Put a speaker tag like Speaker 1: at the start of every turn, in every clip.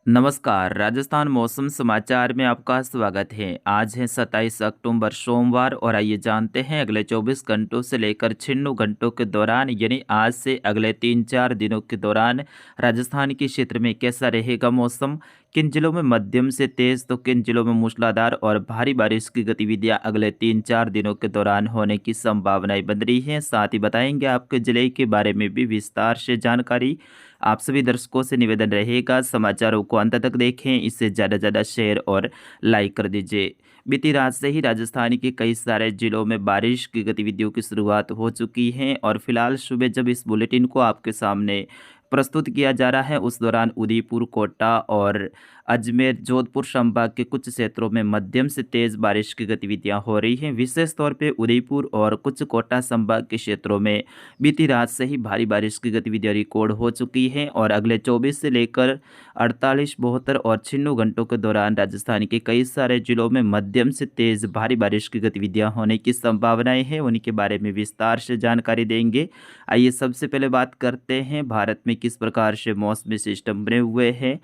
Speaker 1: नमस्कार, राजस्थान मौसम समाचार में आपका स्वागत है। आज है 27 अक्टूबर सोमवार और आइए जानते हैं अगले 24 घंटों से लेकर 96 घंटों के दौरान यानी आज से अगले 3-4 दिनों के दौरान राजस्थान के क्षेत्र में कैसा रहेगा मौसम। किन जिलों में मध्यम से तेज तो किन जिलों में मूसलाधार और भारी बारिश की गतिविधियां अगले 3-4 दिनों के दौरान होने की संभावनाएं बन रही हैं। साथ ही बताएंगे आपके जिले के बारे में भी विस्तार से जानकारी। आप सभी दर्शकों से निवेदन रहेगा समाचारों को अंत तक देखें, इससे ज़्यादा शेयर और लाइक कर दीजिए। बीती रात से ही राजस्थान के कई सारे जिलों में बारिश की गतिविधियों की शुरुआत हो चुकी है और फिलहाल सुबह जब इस बुलेटिन को आपके सामने प्रस्तुत किया जा रहा है उस दौरान उदयपुर, कोटा और अजमेर, जोधपुर संभाग के कुछ क्षेत्रों में मध्यम से तेज बारिश की गतिविधियां हो रही हैं। विशेष तौर पे उदयपुर और कुछ कोटा संभाग के क्षेत्रों में बीती रात से ही भारी बारिश की गतिविधियां रिकॉर्ड हो चुकी हैं और अगले 24 से लेकर 48, 72 और 96 घंटों के दौरान राजस्थान के कई सारे जिलों में मध्यम से तेज भारी बारिश की गतिविधियां होने की संभावनाएं हैं। उन्हीं के बारे में विस्तार से जानकारी देंगे। आइए सबसे पहले बात करते हैं भारत में किस प्रकार से मौसमी सिस्टम बने हुए हैं।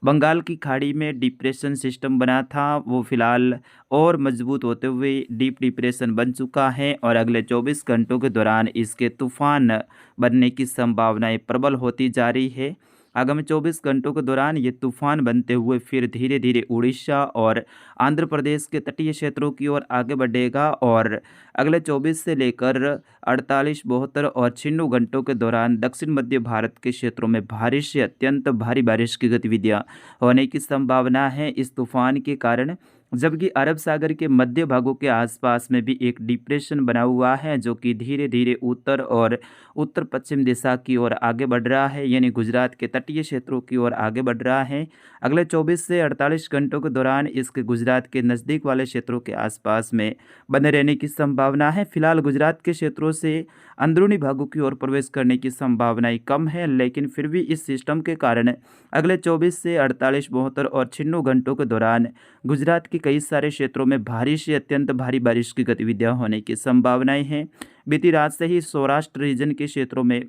Speaker 1: बंगाल की खाड़ी में डिप्रेशन सिस्टम बना था, वो फिलहाल और मजबूत होते हुए डीप डिप्रेशन बन चुका है और अगले 24 घंटों के दौरान इसके तूफान बनने की संभावनाएं प्रबल होती जा रही है। आगामी 24 घंटों के दौरान ये तूफान बनते हुए फिर धीरे धीरे उड़ीसा और आंध्र प्रदेश के तटीय क्षेत्रों की ओर आगे बढ़ेगा और अगले 24 से लेकर 48, 72 और 96 घंटों के दौरान दक्षिण मध्य भारत के क्षेत्रों में भारी से अत्यंत भारी बारिश की गतिविधियां होने की संभावना है इस तूफान के कारण। जबकि अरब सागर के मध्य भागों के आसपास में भी एक डिप्रेशन बना हुआ है जो कि धीरे धीरे उत्तर और उत्तर पश्चिम दिशा की ओर आगे बढ़ रहा है, यानी गुजरात के तटीय क्षेत्रों की ओर आगे बढ़ रहा है। अगले 24 से 48 घंटों के दौरान इसके गुजरात के नज़दीक वाले क्षेत्रों के आसपास में बने रहने की संभावना है। फिलहाल गुजरात के क्षेत्रों से अंदरूनी भागों की ओर प्रवेश करने की संभावनाएं कम है, लेकिन फिर भी इस सिस्टम के कारण अगले 24 से 48, 72 और 96 घंटों के दौरान गुजरात के कई सारे क्षेत्रों में भारी से अत्यंत भारी बारिश की गतिविधियां होने की संभावनाएं हैं। बीती रात से ही सौराष्ट्र रीजन के क्षेत्रों में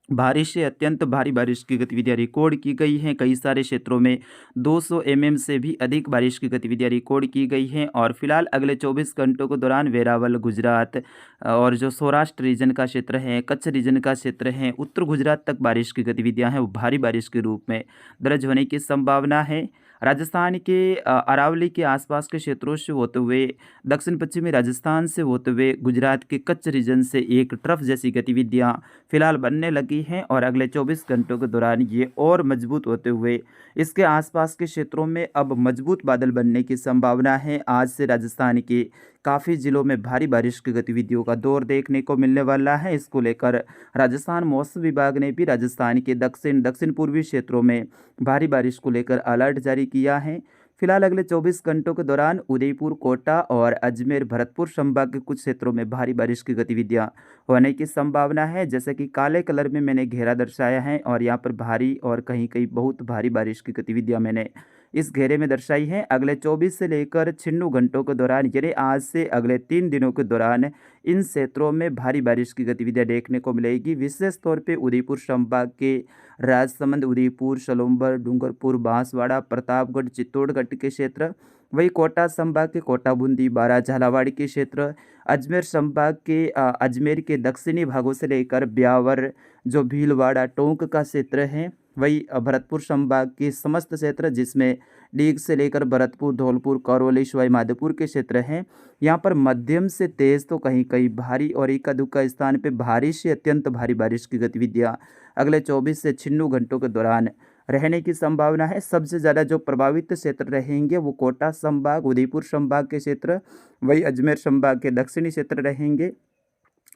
Speaker 1: भारी से अत्यंत भारी बारिश की गतिविधियां रिकॉर्ड की गई हैं। कई सारे क्षेत्रों में 200 mm से भी अधिक बारिश की गतिविधियां रिकॉर्ड की गई हैं और फिलहाल अगले 24 घंटों के दौरान वेरावल, गुजरात और जो सौराष्ट्र रीजन का क्षेत्र है, कच्छ रीजन का क्षेत्र है, उत्तर गुजरात तक बारिश की गतिविधियां हैं वो भारी बारिश के रूप में दर्ज होने की संभावना है। राजस्थान के अरावली के आसपास के क्षेत्रों से होते हुए दक्षिण पश्चिमी राजस्थान से होते हुए गुजरात के कच्छ रीजन से एक ट्रफ जैसी गतिविधियां फिलहाल बनने लगी हैं और अगले 24 घंटों के दौरान ये और मजबूत होते हुए इसके आसपास के क्षेत्रों में अब मजबूत बादल बनने की संभावना है। आज से राजस्थान के काफ़ी जिलों में भारी बारिश की गतिविधियों का दौर देखने को मिलने वाला है। इसको लेकर राजस्थान मौसम विभाग ने भी राजस्थान के दक्षिण पूर्वी क्षेत्रों में भारी बारिश को लेकर अलर्ट जारी किया है। फिलहाल अगले 24 घंटों के दौरान उदयपुर, कोटा और अजमेर, भरतपुर संभाग के कुछ क्षेत्रों में भारी बारिश की गतिविधियां होने की संभावना है। जैसे कि काले कलर में मैंने घेरा दर्शाया है और यहाँ पर भारी और कहीं कहीं बहुत भारी बारिश की गतिविधियां मैंने इस घेरे में दर्शाई हैं। अगले 24 से लेकर 96 घंटों के दौरान यानी आज से अगले 3 दिनों के दौरान इन क्षेत्रों में भारी बारिश की गतिविधियां देखने को मिलेगी। विशेष तौर पे उदयपुर संभाग के राजसमंद, उदयपुर, सलोंबर, डूंगरपुर, बांसवाड़ा, प्रतापगढ़, चित्तौड़गढ़ के क्षेत्र, वही कोटा संभाग के कोटा, बूंदी, बारां, झालावाड़ के क्षेत्र, अजमेर संभाग के अजमेर के दक्षिणी भागों से लेकर ब्यावर, जो भीलवाड़ा, टोंक का क्षेत्र है, वही भरतपुर संभाग के समस्त क्षेत्र जिसमें डीग से लेकर भरतपुर, धौलपुर, करौली, सवाई माधोपुर के क्षेत्र हैं। यहाँ पर मध्यम से तेज तो कहीं कहीं भारी और इक्का दुक्का स्थान पे भारी से अत्यंत भारी बारिश की गतिविधियाँ अगले 24 से 96 घंटों के दौरान रहने की संभावना है। सबसे ज़्यादा जो प्रभावित क्षेत्र रहेंगे वो कोटा संभाग, उदयपुर संभाग के क्षेत्र, वही अजमेर संभाग के दक्षिणी क्षेत्र रहेंगे।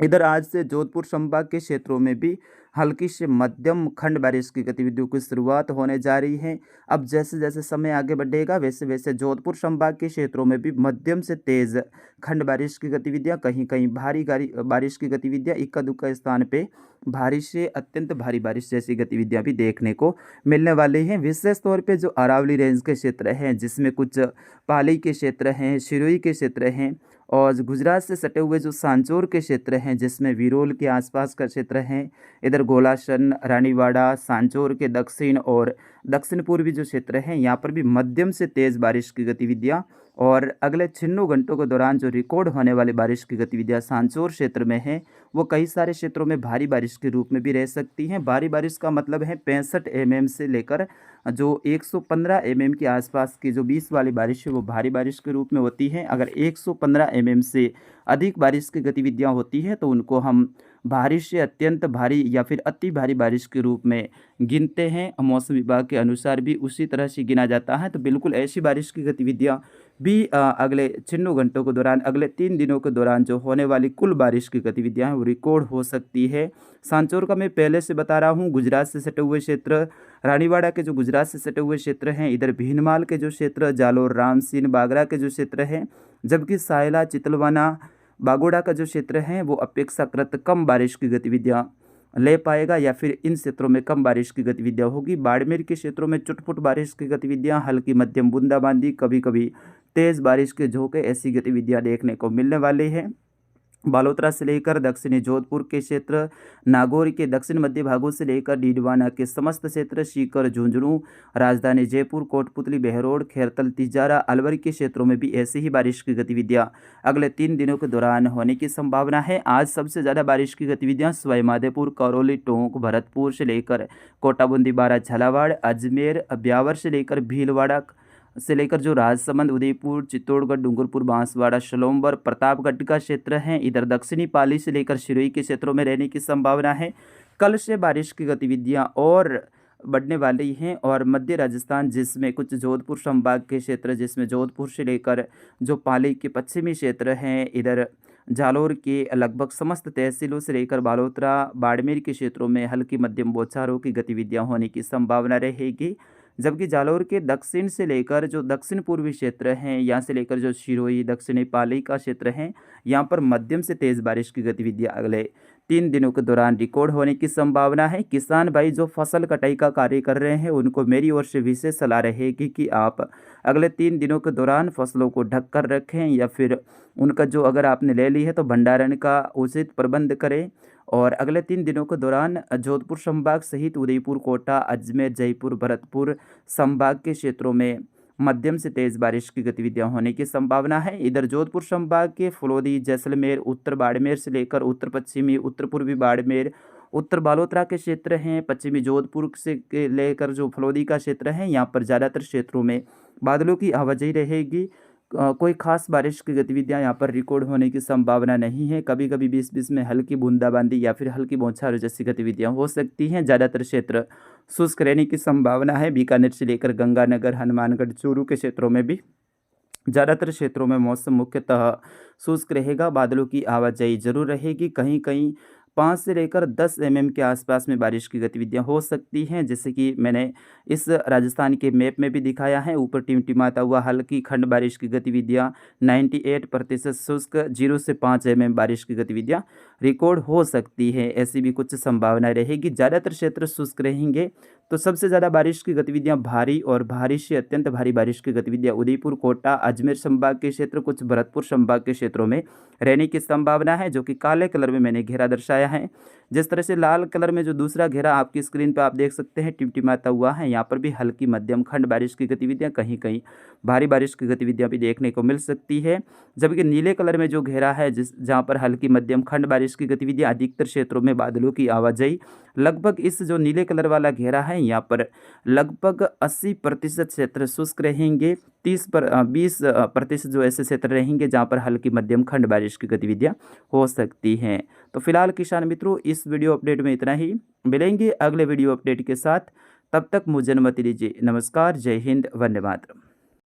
Speaker 1: इधर आज से जोधपुर संभाग के क्षेत्रों में भी हल्की से मध्यम खंड बारिश की गतिविधियों की शुरुआत होने जा रही है। अब जैसे जैसे समय आगे बढ़ेगा वैसे वैसे जोधपुर संभाग के क्षेत्रों में भी मध्यम से तेज खंड बारिश की गतिविधियां, कहीं कहीं भारी बारिश की गतिविधियां, इक्का दुक्का स्थान पे भारी से अत्यंत भारी बारिश जैसी गतिविधियां भी देखने को मिलने वाली हैं। विशेष तौर पे जो अरावली रेंज के क्षेत्र हैं जिसमें कुछ पाली के क्षेत्र हैं, सिरोही के क्षेत्र हैं और गुजरात से सटे हुए जो सांचौर के क्षेत्र हैं जिसमें विरोल के आसपास का क्षेत्र हैं, इधर गोलासन, रानीवाड़ा, सांचौर के दक्षिण और
Speaker 2: दक्षिण पूर्वी जो क्षेत्र है यहाँ पर भी मध्यम से तेज़ बारिश की गतिविधियाँ और अगले 96 घंटों के दौरान जो रिकॉर्ड होने वाली बारिश की गतिविधियाँ सांचौर क्षेत्र में है वो कई सारे क्षेत्रों में भारी बारिश के रूप में भी रह सकती हैं। भारी बारिश का मतलब है 65 mm से लेकर जो 115 mm के आसपास की जो 20 वाली बारिश है वो भारी बारिश के रूप में होती है। अगर 115 mm से अधिक बारिश की गतिविधियाँ होती हैं तो उनको हम भारी से अत्यंत भारी या फिर अति भारी बारिश के रूप में गिनते हैं। मौसम विभाग के अनुसार भी उसी तरह से गिना जाता है। तो बिल्कुल ऐसी बारिश की गतिविधियाँ भी अगले 96 घंटों के दौरान, अगले 3 दिनों के दौरान जो होने वाली कुल बारिश की गतिविधियाँ हैं वो रिकॉर्ड हो सकती है। सांचौर का मैं पहले से बता रहा हूँ, गुजरात से सटे हुए क्षेत्र, रानीवाड़ा के जो गुजरात से सटे हुए क्षेत्र हैं, इधर भीनमाल के जो क्षेत्र, जालोर, रामसीन, बागरा के जो क्षेत्र हैं, जबकि सायला, चितलवाना, बागोड़ा का जो क्षेत्र है वो अपेक्षाकृत कम बारिश की गतिविधियाँ ले पाएगा या फिर इन क्षेत्रों में कम बारिश की गतिविधियाँ होगी। बाड़मेर के क्षेत्रों में चुटपुट बारिश की गतिविधियाँ, हल्की मध्यम बूंदाबांदी, कभी कभी तेज़ बारिश के झोंके, ऐसी गतिविधियाँ देखने को मिलने वाली हैं। बालोतरा से लेकर दक्षिणी जोधपुर के क्षेत्र, नागौर के दक्षिण मध्य भागों से लेकर डीडवाना के समस्त क्षेत्र, सीकर, झुंझुनू, राजधानी जयपुर, कोटपुतली, बहरोड, खैरतल, तिजारा, अलवर के क्षेत्रों में भी ऐसी ही बारिश की गतिविधियां अगले 3 दिनों के दौरान होने की संभावना है। आज सबसे ज़्यादा बारिश की गतिविधियां सवाई माधोपुर, करौली, टोंक, भरतपुर से लेकर कोटाबूंदी, बारा, झालावाड़, अजमेर, ब्यावर से लेकर भीलवाड़ा से लेकर जो राजसमंद, उदयपुर, चित्तौड़गढ़, डूंगरपुर, बांसवाड़ा, सलोमबर, प्रतापगढ़ का क्षेत्र है, इधर दक्षिणी पाली से लेकर सिरोही के क्षेत्रों में रहने की संभावना है। कल से बारिश की गतिविधियां और बढ़ने वाली हैं और मध्य राजस्थान, जिसमें कुछ जोधपुर संभाग के क्षेत्र, जिसमें जोधपुर से लेकर जो पाली के पश्चिमी क्षेत्र हैं, इधर जालोर के लगभग समस्त तहसीलों से लेकर बालोतरा, बाड़मेर के क्षेत्रों में हल्की मध्यम बौछारों की गतिविधियां होने की संभावना रहेगी। जबकि जालोर के दक्षिण से लेकर जो दक्षिण पूर्वी क्षेत्र हैं, यहाँ से लेकर जो सिरोही, दक्षिणी पाली का क्षेत्र है, यहाँ पर मध्यम से तेज़ बारिश की गतिविधियाँ अगले 3 दिनों के दौरान रिकॉर्ड होने की संभावना है। किसान भाई जो फसल कटाई का कार्य कर रहे हैं उनको मेरी ओर से विशेष सलाह रहेगी कि आप अगले 3 दिनों के दौरान फसलों को ढक कर रखें या फिर उनका जो अगर आपने ले ली है तो भंडारण का उचित प्रबंध करें। और अगले 3 दिनों के दौरान जोधपुर संभाग सहित उदयपुर, कोटा, अजमेर, जयपुर, भरतपुर संभाग के क्षेत्रों में मध्यम से तेज़ बारिश की गतिविधियां होने की संभावना है। इधर जोधपुर संभाग के फलोदी, जैसलमेर, उत्तर बाड़मेर से लेकर उत्तर पश्चिमी, उत्तर पूर्वी बाड़मेर, उत्तर बालोतरा के क्षेत्र हैं, पश्चिमी जोधपुर से लेकर जो फलोदी का क्षेत्र है, यहाँ पर ज़्यादातर क्षेत्रों में बादलों की आवाजाही रहेगी। कोई खास बारिश की गतिविधियां यहाँ पर रिकॉर्ड होने की संभावना नहीं है। कभी कभी बीच-बीच में हल्की बूंदाबांदी या फिर हल्की बौछारें जैसी गतिविधियां हो सकती हैं। ज़्यादातर क्षेत्र शुष्क रहने की संभावना है। बीकानेर से लेकर गंगानगर, हनुमानगढ़, चूरू के क्षेत्रों में भी ज़्यादातर क्षेत्रों में मौसम मुख्यतः शुष्क रहेगा। बादलों की आवाजाही जरूर रहेगी। कहीं कहीं 5 से लेकर 10 mm के आसपास में बारिश की गतिविधियां हो सकती हैं, जैसे कि मैंने इस राजस्थान के मैप में भी दिखाया है। ऊपर टिमटिमाता हुआ हल्की खंड बारिश की गतिविधियां 98% शुष्क, 0 से 5 mm बारिश की गतिविधियां रिकॉर्ड हो सकती है। ऐसी भी कुछ संभावना रहेगी। ज़्यादातर क्षेत्र शुष्क रहेंगे। तो सबसे ज़्यादा बारिश की गतिविधियां भारी और भारी से अत्यंत भारी बारिश की गतिविधियां उदयपुर, कोटा, अजमेर संभाग के क्षेत्र, कुछ भरतपुर संभाग के क्षेत्रों में रहने की संभावना है, जो कि काले कलर में मैंने घेरा दर्शाया है। जिस तरह से लाल कलर में जो दूसरा घेरा आपकी स्क्रीन पर आप देख सकते हैं टिमटिमाता हुआ है, यहाँ पर भी हल्की मध्यम खंड बारिश की गतिविधियां, कहीं कहीं भारी बारिश की गतिविधियां भी देखने को मिल सकती है। जबकि नीले कलर में जो घेरा है जहाँ पर हल्की मध्यम खंड बारिश की गतिविधियां, अधिकतर क्षेत्रों में बादलों की आवाजाही, लगभग इस जो नीले कलर वाला घेरा है यहाँ पर लगभग 80% क्षेत्र शुष्क रहेंगे। 20% जो ऐसे क्षेत्र रहेंगे जहाँ पर हल्की मध्यम खंड बारिश की गतिविधियां हो सकती हैं। तो फिलहाल किसान मित्रों, इस वीडियो अपडेट में इतना ही। मिलेंगे अगले वीडियो अपडेट के साथ। तब तक मुझे अनुमति दीजिए। नमस्कार, जय हिंद, वंदे मातरम।